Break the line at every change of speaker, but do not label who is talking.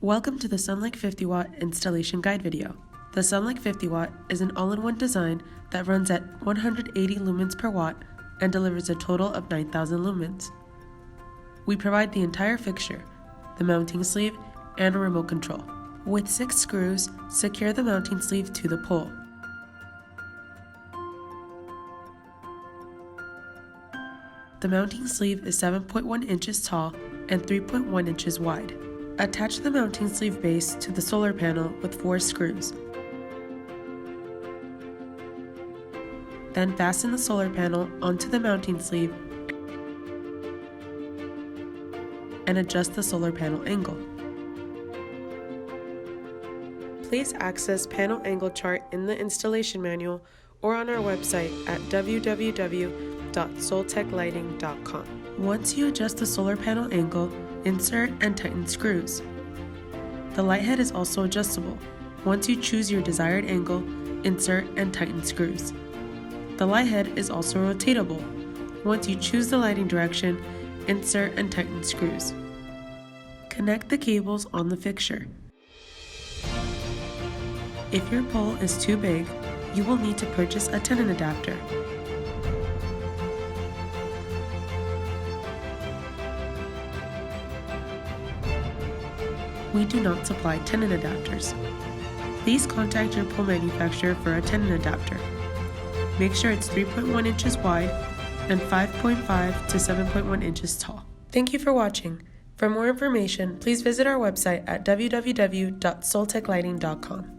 Welcome to the SUNLIKE 50W installation guide video. The SUNLIKE 50W is an all-in-one design that runs at 180 lumens per watt and delivers a total of 9,000 lumens. We provide the entire fixture, the mounting sleeve, and a remote control. With 6 screws, secure the mounting sleeve to the pole. The mounting sleeve is 7.1 inches tall and 3.1 inches wide. Attach the mounting sleeve base to the solar panel with 4 screws. Then fasten the solar panel onto the mounting sleeve and adjust the solar panel angle. Please access panel angle chart in the installation manual or on our website at www.soltechlighting.com. Once you adjust the solar panel angle, insert and tighten screws. The light head is also adjustable. Once you choose your desired angle, insert and tighten screws. The light head is also rotatable. Once you choose the lighting direction, insert and tighten screws. Connect the cables on the fixture. If your pole is too big, you will need to purchase a tenon adapter. We do not supply tenon adapters. Please contact your pole manufacturer for a tenon adapter. Make sure it's 3.1 inches wide and 5.5 to 7.1 inches tall. Thank you for watching. For more information, please visit our website at www.soltechlighting.com.